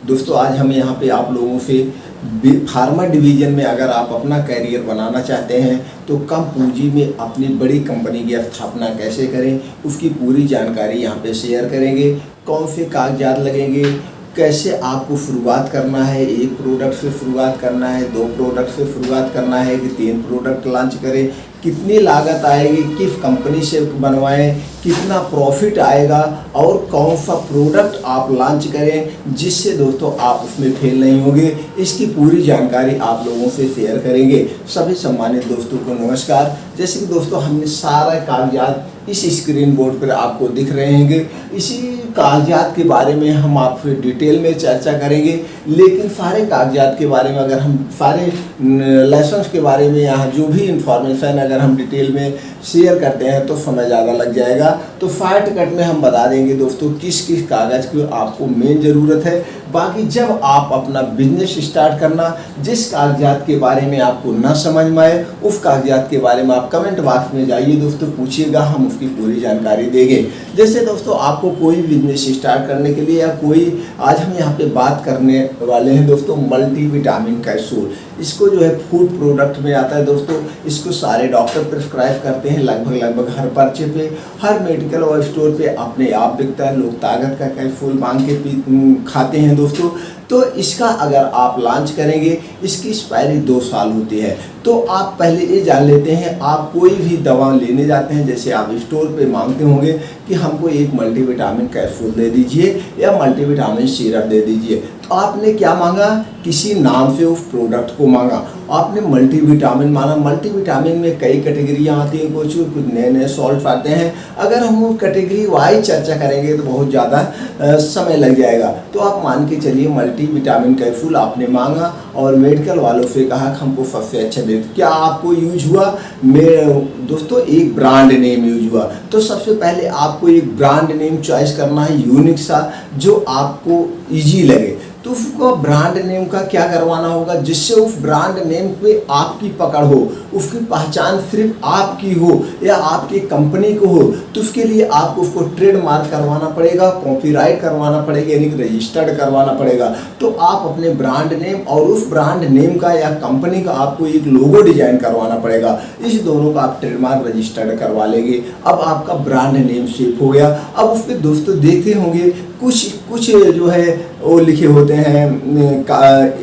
दोस्तों आज हम यहाँ पे आप लोगों से फार्मा डिवीज़न में अगर आप अपना कैरियर बनाना चाहते हैं तो कम पूंजी में अपनी बड़ी कंपनी की स्थापना कैसे करें उसकी पूरी जानकारी यहाँ पे शेयर करेंगे। कौन से कागजात लगेंगे, कैसे आपको शुरुआत करना है, 1 प्रोडक्ट से शुरुआत करना है, 2 प्रोडक्ट से शुरुआत करना है कि 3 प्रोडक्ट लॉन्च करें, कितनी लागत आएगी, किस कंपनी से बनवाएं, कितना प्रॉफिट आएगा और कौन सा प्रोडक्ट आप लॉन्च करें जिससे दोस्तों आप उसमें फेल नहीं होंगे, इसकी पूरी जानकारी आप लोगों से शेयर करेंगे। सभी सम्मानित दोस्तों को नमस्कार। जैसे कि दोस्तों हमने सारा कागजात इस स्क्रीन बोर्ड पर आपको दिख रहे होंगे, इसी कागजात के बारे में हम आपसे डिटेल में चर्चा करेंगे। लेकिन सारे कागजात के बारे में अगर हम सारे लाइसेंस के बारे में यहाँ जो भी इंफॉर्मेशन अगर हम डिटेल में शेयर करते हैं तो समय ज़्यादा लग जाएगा। तो शॉर्ट कट में हम बता देंगे दोस्तों किस किस कागज़ की आपको मेन ज़रूरत है। बाकी जब आप अपना बिजनेस स्टार्ट करना, जिस कागजात के बारे में आपको ना समझ में आए उस कागजात के बारे में आप कमेंट बॉक्स में जाइए दोस्तों, पूछिएगा, हम उसकी पूरी जानकारी देंगे। जैसे दोस्तों आपको कोई बिजनेस स्टार्ट करने के लिए या कोई, आज हम यहाँ पे बात करने वाले हैं दोस्तों मल्टीविटामिन कैप्सूल। इसको जो है फूड प्रोडक्ट में आता है दोस्तों। इसको सारे डॉक्टर प्रिस्क्राइब करते हैं, लगभग हर पर्चे पे, हर मेडिकल और स्टोर पे अपने आप बिकता है। लोग ताकत का कैप्सूल मांग के खाते हैं दोस्तों। तो इसका अगर आप लॉन्च करेंगे, इसकी एक्सपायरी 2 साल होती है। तो आप पहले ये जान लेते हैं, आप कोई भी दवा लेने जाते हैं, जैसे आप स्टोर पे मांगते होंगे कि हमको 1 मल्टीविटामिन कैप्सूल दे दीजिए या मल्टीविटामिन सिरप दे दीजिए, तो आपने क्या मांगा, किसी नाम से उस प्रोडक्ट को मांगा, आपने मल्टीविटामिन माना। मल्टीविटामिन में कई कैटेगरियाँ आती हैं, कुछ नए सॉल्ट आते हैं। अगर हम वो कैटेगरी वाइज चर्चा करेंगे तो बहुत ज़्यादा समय लग जाएगा। तो आप मान के चलिए मल्टीविटामिन कैप्सूल आपने मांगा और मेडिकल वालों से कहा कि हमको सबसे अच्छा दे। क्या आपको यूज हुआ? दोस्तों एक ब्रांड नेम यूज हुआ। तो सबसे पहले आपको एक ब्रांड नेम चॉइस करना है, यूनिक सा, जो आपको ईजी लगे। तो उसको ब्रांड नेम का क्या करवाना होगा, जिससे उस ब्रांड नेम पे आपकी पकड़ हो, उसकी पहचान सिर्फ आपकी हो या आपकी कंपनी को हो। तो उसके लिए आपको उसको ट्रेडमार्क करवाना पड़ेगा, कॉपीराइट करवाना पड़ेगा, यानी कि रजिस्टर्ड करवाना पड़ेगा। तो आप अपने ब्रांड नेम और उस ब्रांड नेम का या कंपनी का आपको एक लोगो डिजाइन करवाना पड़ेगा। इस दोनों का आप ट्रेडमार्क रजिस्टर्ड करवा लेंगे। अब आपका ब्रांड नेम सेफ हो गया। अब उस पर दोस्तों देखते होंगे कुछ जो है वो लिखे होते हैं,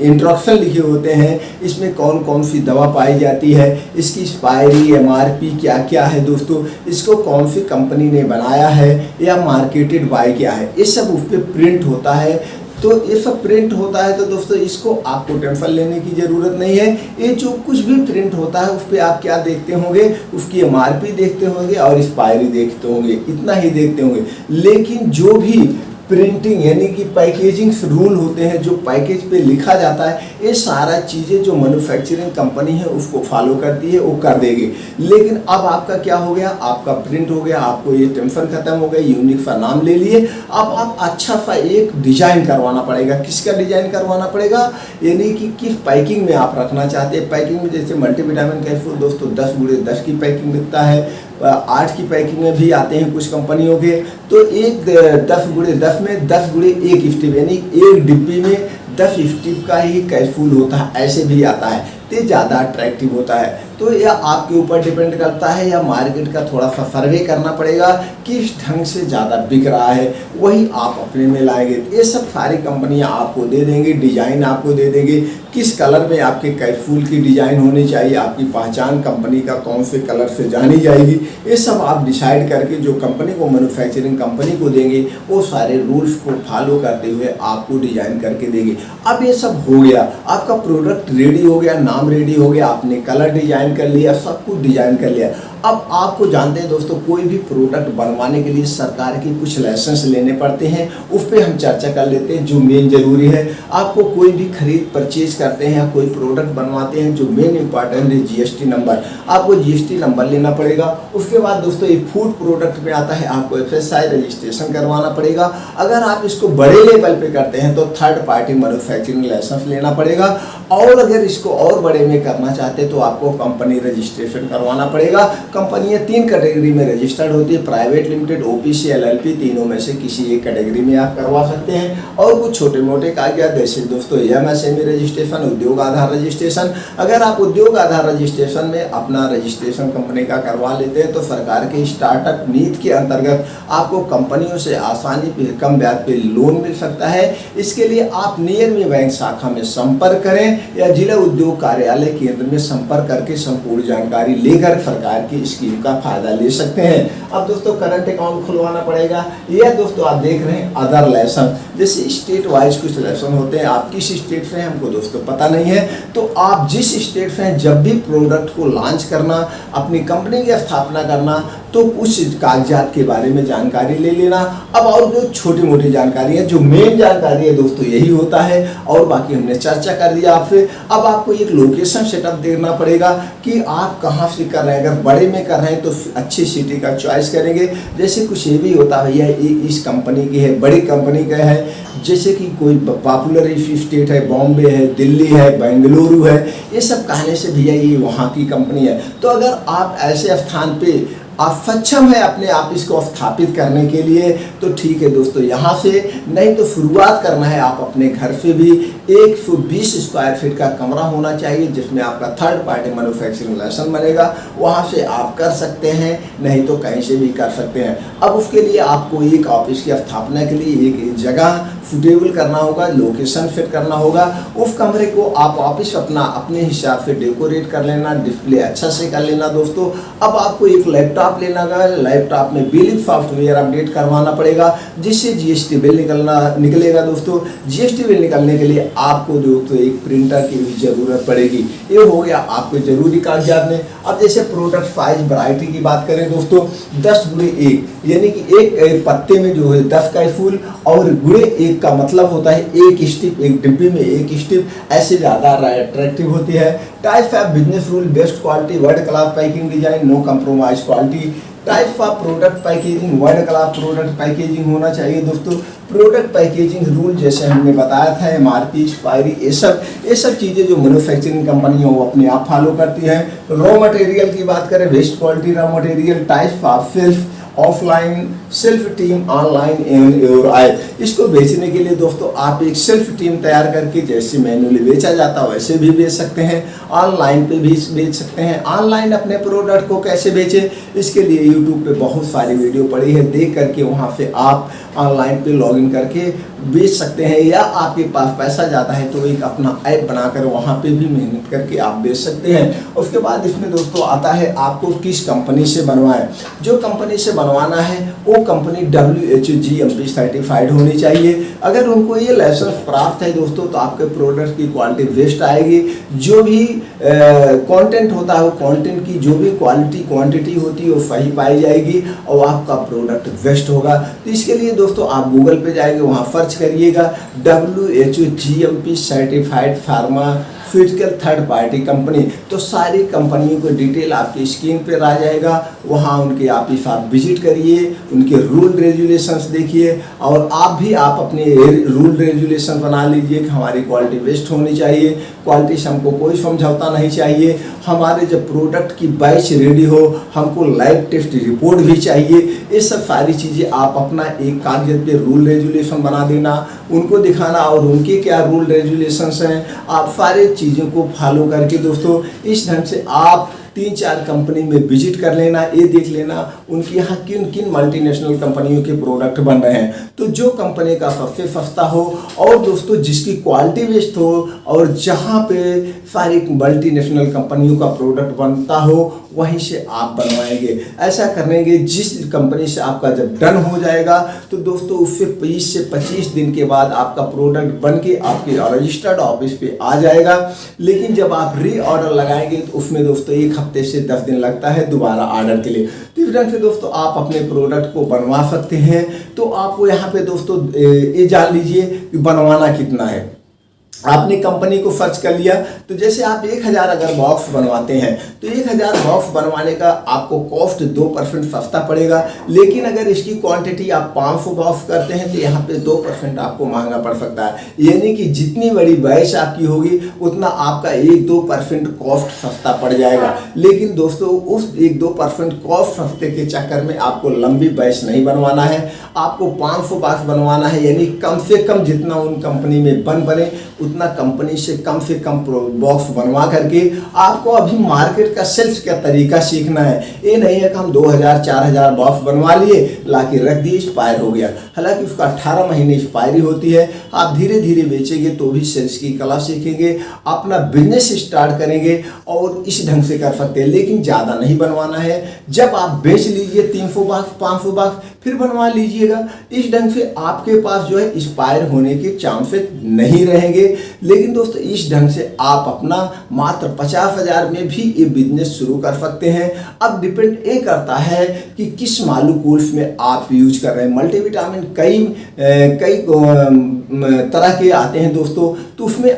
इंस्ट्रक्शन लिखे होते हैं, इसमें कौन कौन सी दवा पाई जाती है, इसकी एक्सपायरी, एमआरपी क्या क्या है दोस्तों, इसको कौन सी कंपनी ने बनाया है या मार्केटेड बाय क्या है, ये सब उस पर प्रिंट होता है। तो ये सब प्रिंट होता है तो दोस्तों इसको आपको टेंशन लेने की ज़रूरत नहीं है। ये जो कुछ भी प्रिंट होता है उस पर आप क्या देखते होंगे, उसकी एमआरपी देखते होंगे और एक्सपायरी देखते होंगे, इतना ही देखते होंगे। लेकिन जो भी प्रिंटिंग यानी कि पैकेजिंग रूल होते हैं, जो पैकेज पे लिखा जाता है, ये सारा चीज़ें जो मैन्युफैक्चरिंग कंपनी है उसको फॉलो करती है, वो कर देगी। लेकिन अब आपका क्या हो गया, आपका प्रिंट हो गया, आपको ये टेंशन खत्म हो गई, यूनिक सा नाम ले लिए। अब आप अच्छा सा एक डिजाइन करवाना पड़ेगा। किसका डिजाइन करवाना पड़ेगा, यानी कि किस पैकिंग में आप रखना चाहते हैं। पैकिंग में जैसे मल्टीविटामिन कैप्सूल दोस्तों 10x10 की पैकिंग मिलता है, 8 की पैकिंग में भी आते हैं कुछ कंपनियों के। तो एक 10x10 में 10x1 स्ट्रिप, यानी एक डिब्बी में 10 स्ट्रिप का ही कैप्सूल होता है, ऐसे भी आता है, तो ज़्यादा अट्रैक्टिव होता है। तो यह आपके ऊपर डिपेंड करता है, या मार्केट का थोड़ा सा सर्वे करना पड़ेगा किस ढंग से ज़्यादा बिक रहा है, वही आप अपने में लाएंगे। ये सब सारी कंपनियां आपको दे देंगे, डिजाइन आपको दे देंगे, किस कलर में आपके कैप्सूल की डिजाइन होनी चाहिए, आपकी पहचान कंपनी का कौन से कलर से जानी जाएगी, ये सब आप डिसाइड करके जो कंपनी को, मैन्युफैक्चरिंग कंपनी को देंगे, वो सारे रूल्स को फॉलो करते हुए आपको डिजाइन करके देंगे। अब ये सब हो गया, आपका प्रोडक्ट रेडी हो गया, नाम रेडी हो गया, आपने कलर डिजाइन कर लिया, सब कुछ डिजाइन कर लिया। अब आपको जानते हैं दोस्तों, कोई भी प्रोडक्ट बनवाने के लिए सरकार की कुछ लाइसेंस लेने पड़ते हैं, उस पर हम चर्चा कर लेते हैं जो मेन जरूरी है। आपको कोई भी खरीद परचेज करते हैं या कोई प्रोडक्ट बनवाते हैं, जो मेन इंपॉर्टेंट है जीएसटी नंबर, आपको जीएसटी नंबर लेना पड़ेगा। उसके बाद दोस्तों ये फूड प्रोडक्ट में आता है, आपको एफएसआई रजिस्ट्रेशन करवाना पड़ेगा। अगर आप इसको बड़े लेवल पे करते हैं तो थर्ड पार्टी मैन्युफैक्चरिंग लाइसेंस लेना पड़ेगा, और अगर इसको और बड़े में करना चाहते हैं तो आपको कंपनी रजिस्ट्रेशन करवाना पड़ेगा। कंपनियां 3 कैटेगरी में रजिस्टर्ड होती है, प्राइवेट लिमिटेड, ओपीसी, एलएलपी, तीनों में से किसी एक कैटेगरी में आप करवा सकते हैं। और कुछ छोटे मोटे कागजात जैसे दोस्तों एमएसएमई रजिस्ट्रेशन, उद्योग आधार रजिस्ट्रेशन। अगर आप उद्योग आधार रजिस्ट्रेशन में अपना रजिस्ट्रेशन कंपनी का करवा लेते हैं तो सरकार के स्टार्टअप नीति के अंतर्गत आपको कंपनियों से आसानी पे कम ब्याज पे लोन मिल सकता है। इसके लिए आप नियर में बैंक शाखा में संपर्क करें या जिला उद्योग कार्यालय केंद्र में संपर्क करके संपूर्ण जानकारी लेकर सरकार की स्कीम का फायदा ले सकते हैं। अब दोस्तों करंट अकाउंट खुलवाना पड़ेगा, या दोस्तों आप देख रहे हैं अदर लाइसेंस, जैसे स्टेट वाइज कुछ लाइसेंस होते हैं। आप किस स्टेट से हैं हमको दोस्तों पता नहीं है, तो आप जिस स्टेट से हैं जब भी प्रोडक्ट को लॉन्च करना, अपनी कंपनी की स्थापना करना, तो उस कागजात के बारे में जानकारी ले लेना। अब और जो छोटी मोटी जानकारी है, जो मेन जानकारी है दोस्तों यही होता है, और बाकी हमने चर्चा कर दिया आपसे। अब आपको एक लोकेशन सेटअप देना पड़ेगा कि आप कहाँ से कर रहे हैं। अगर बड़े में कर रहे हैं तो अच्छी सिटी का चॉइस करेंगे। जैसे कुछ ये भी होता है भैया इस कंपनी की है, बड़ी कंपनी का है, जैसे कि कोई पॉपुलर स्टेट है, बॉम्बे है, दिल्ली है, बेंगलुरु है, ये सब कहने से भैया ये वहाँ की कंपनी है। तो अगर आप ऐसे स्थान पे आप सक्षम है अपने आप इसको स्थापित करने के लिए तो ठीक है दोस्तों यहाँ से, नहीं तो शुरुआत करना है आप अपने घर से भी 120 स्क्वायर फीट का कमरा होना चाहिए जिसमें आपका थर्ड पार्टी मैन्युफैक्चरिंग लाइसेंस बनेगा। वहाँ से आप कर सकते हैं, नहीं तो कहीं से भी कर सकते हैं। अब उसके लिए आपको एक ऑफिस की स्थापना के लिए एक जगह सुटेबल करना होगा, लोकेशन फिट करना होगा। उस कमरे को आप ऑफिस अपने हिसाब से डेकोरेट कर लेना, डिस्प्ले अच्छा से कर लेना दोस्तों। अब आपको एक लैपटॉप लेना होगा, लैपटॉप में बिलिंग सॉफ्टवेयर अपडेट करवाना पड़ेगा जिससे जीएसटी बिल निकलेगा दोस्तों। जीएसटी बिल निकलने के लिए आपको दोस्तों एक प्रिंटर की भी जरूरत पड़ेगी। ये हो गया आपको जरूरी कागजात में। अब जैसे प्रोडक्ट साइज वैरायटी की बात करें दोस्तों, 10x1 यानी कि एक पत्ते में जो है 10 का फूल, और गुणे 1 का मतलब होता है एक स्टिप, एक डिब्बी में एक स्टिप, ऐसे ज़्यादा अट्रैक्टिव होती है। Type of business rule, best quality, world class packing design, no compromise quality. Type of product packaging, world class product packaging होना चाहिए दोस्तों। प्रोडक्ट पैकेजिंग रूल जैसे हमने बताया था, एमआरपी, एक्सपायरी, ये सब चीज़ें जो मैन्युफैक्चरिंग कंपनियां वो अपने आप फॉलो करती हैं। रॉ मटेरियल की बात करें, best quality raw material, type of self, offline, self team, online और आय। इसको बेचने के लिए दोस्तों आप एक सेल्फ टीम तैयार करके जैसे मैन्युअली बेचा जाता है वैसे भी बेच सकते हैं, ऑनलाइन पे भी बेच सकते हैं। ऑनलाइन अपने प्रोडक्ट को कैसे बेचें, इसके लिए यूट्यूब पे बहुत सारी वीडियो पड़ी है, देख करके वहाँ से आप ऑनलाइन पे लॉगिन करके बेच सकते हैं। या आपके पास पैसा जाता है तो एक अपना ऐप बनाकर वहाँ पे भी मेहनत करके आप बेच सकते हैं। उसके बाद इसमें दोस्तों आता है आपको किस कंपनी से बनवाएं। जो कंपनी से बनवाना है वो कंपनी WHO GMP सर्टिफाइड होनी चाहिए। अगर उनको ये लाइसेंस प्राप्त है दोस्तों तो आपके प्रोडक्ट की क्वालिटी बेस्ट आएगी। जो भी कंटेंट होता है वो कंटेंट की जो भी क्वालिटी क्वांटिटी होती है वो सही पाई जाएगी और आपका प्रोडक्ट बेस्ट होगा। तो इसके लिए दोस्तों आप गूगल पे जाएंगे, वहाँ सर्च करिएगा WHO GMP certified pharmaceutical third party company, तो सारी कंपनियों को डिटेल आपकी स्क्रीन पर आ जाएगा। वहाँ उनके ऑफिस आप विजिट करिए, उनके रूल रेगुलेशंस देखिए और आप अपने रूल रेगुलेशन बना लीजिए कि हमारी क्वालिटी बेस्ट होनी चाहिए, क्वालिटी से हमको कोई समझौता नहीं चाहिए। हमारे जब प्रोडक्ट की बैच रेडी हो हमको लाइव टेस्ट रिपोर्ट भी चाहिए। ये सब सारी चीज़ें आप अपना एक कागज पे रूल रेगुलेशन बना देना, उनको दिखाना और उनके क्या रूल रेगुलेशंस हैं, आप सारे चीज़ों को फॉलो करके दोस्तों इस ढंग से आप 3-4 कंपनी में विजिट कर लेना, ये देख लेना उनके यहाँ किन किन मल्टीनेशनल कंपनियों के प्रोडक्ट बन रहे हैं। तो जो कंपनी का सबसे सस्ता हो और दोस्तों जिसकी क्वालिटी बेस्ट हो और जहाँ पे सारी मल्टीनेशनल कंपनियों का प्रोडक्ट बनता हो वहीं से आप बनवाएंगे। ऐसा करेंगे जिस कंपनी से आपका जब डन हो जाएगा तो दोस्तों उससे 20 से 25 दिन के बाद आपका प्रोडक्ट बन के आपके रजिस्टर्ड ऑफिस पे आ जाएगा। लेकिन जब आप री ऑर्डर लगाएंगे तो उसमें दोस्तों 1 हफ्ते से 10 दिन लगता है दोबारा ऑर्डर के लिए। तो इस ढंग से दोस्तों आप अपने प्रोडक्ट को बनवा सकते हैं। तो आपको यहाँ पे दोस्तों ये जान लीजिए कि बनवाना कितना है। आपने कंपनी को सर्च कर लिया, तो जैसे आप 1000 अगर बॉक्स बनवाते हैं तो 1000 बॉक्स बनवाने का आपको कॉस्ट 2% सस्ता पड़ेगा। लेकिन अगर इसकी क्वांटिटी आप 500 बॉक्स करते हैं तो यहाँ पे 2% आपको महंगा पड़ सकता है। यानी कि जितनी बड़ी बैच आपकी होगी उतना आपका 1-2% कॉस्ट सस्ता पड़ जाएगा। लेकिन दोस्तों उस 1-2% कॉस्ट सस्ते के चक्कर में आपको लंबी बैच नहीं बनवाना है, आपको 500 बॉक्स बनवाना है। यानी कम से कम जितना उन कंपनी में बने उतना कंपनी से कम बॉक्स बनवा करके आपको अभी मार्केट का सेल्स का तरीका सीखना है। ये नहीं है कि हम 2000-4000 बॉक्स बनवा लिए, लाके रख दिए, एक्सपायर हो गया। हालांकि उसका 18 महीने एक्सपायरी होती है। आप धीरे धीरे बेचेंगे तो भी सेल्स की कला सीखेंगे, अपना बिजनेस स्टार्ट करेंगे और इस ढंग से कर सकते हैं। लेकिन ज़्यादा नहीं बनवाना है। जब आप बेच लीजिए 300 बॉक्स 500 बॉक्स फिर बनवा लीजिएगा। इस ढंग से आपके पास जो है एक्सपायर होने के चांसेस नहीं रहेंगे। लेकिन दोस्तों इस ढंग से आप अपना मात्र 50,000 में भी ये बिजनेस शुरू कर सकते हैं। अब डिपेंड ये करता है कि किस मॉलिक्यूल्स में आप यूज कर रहे हैं। मल्टीविटामिन कई तरह के आते हैं दोस्तों, तो उसमें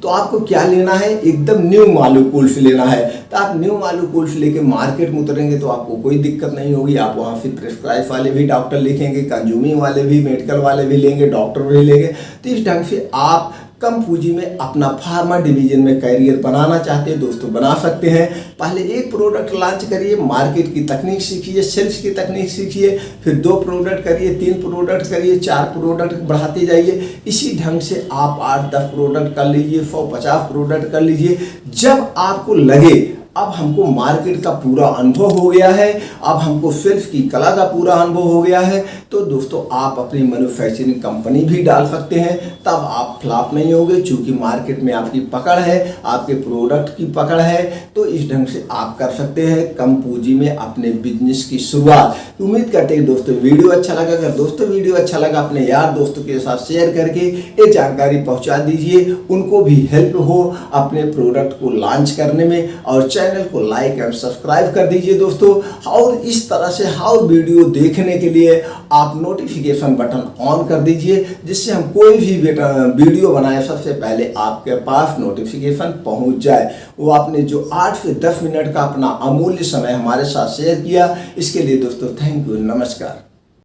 तो आपको क्या लेना है, एकदम न्यू मॉलिक्यूल्स लेना है। तो आप न्यू मॉलिक्यूल्स लेके मार्केट में उतरेंगे तो आपको कोई दिक्कत नहीं होगी। आप वहाँ से प्रिस्क्राइब वाले भी डॉक्टर लिखेंगे, कंज्यूमिंग वाले भी, मेडिकल वाले भी लेंगे, डॉक्टर भी लेंगे। तो इस ढंग से आप कम पूंजी में अपना फार्मा डिवीजन में कैरियर बनाना चाहते हैं दोस्तों, बना सकते हैं। पहले एक प्रोडक्ट लॉन्च करिए, मार्केट की तकनीक सीखिए, सेल्स की तकनीक सीखिए, फिर 2 प्रोडक्ट करिए, 3 प्रोडक्ट करिए, 4 प्रोडक्ट बढ़ाते जाइए। इसी ढंग से आप 8-10 प्रोडक्ट कर लीजिए, 150 प्रोडक्ट कर लीजिए। जब आपको लगे अब हमको मार्केट का पूरा अनुभव हो गया है, अब हमको सेल्स की कला का पूरा अनुभव हो गया है, तो दोस्तों आप अपनी मैन्युफैक्चरिंग कंपनी भी डाल सकते हैं। तब आप फ्लॉप नहीं होंगे, क्योंकि मार्केट में आपकी पकड़ है, आपके प्रोडक्ट की पकड़ है। तो इस ढंग से आप कर सकते हैं कम पूंजी में अपने बिजनेस की शुरुआत। उम्मीद करते हैं दोस्तों वीडियो अच्छा लगा। अगर दोस्तों वीडियो अच्छा लगा अपने यार दोस्तों के साथ शेयर करके ये जानकारी पहुँचा दीजिए, उनको भी हेल्प हो अपने प्रोडक्ट को लॉन्च करने में। और चैनल को लाइक एंड सब्सक्राइब कर दीजिए दोस्तों। और इस तरह से हर वीडियो देखने के लिए आप नोटिफिकेशन बटन ऑन कर दीजिए, जिससे हम कोई भी वीडियो बनाए सबसे पहले आपके पास नोटिफिकेशन पहुंच जाए। वो आपने जो 8 से 10 मिनट का अपना अमूल्य समय हमारे साथ शेयर किया, इसके लिए दोस्तों थैंक यू, नमस्कार।